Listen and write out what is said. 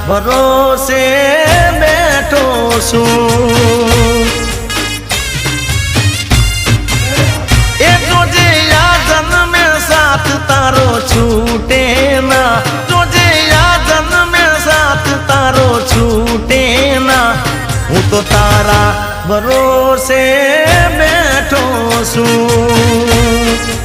ભરોસે બેઠો છું એ જોજે આ જન્મે સાથ તારો છૂટે ના જોજે આ જન્મે સાથ તારો છૂટે ના હું તો તારા ભરોસે બેઠો છું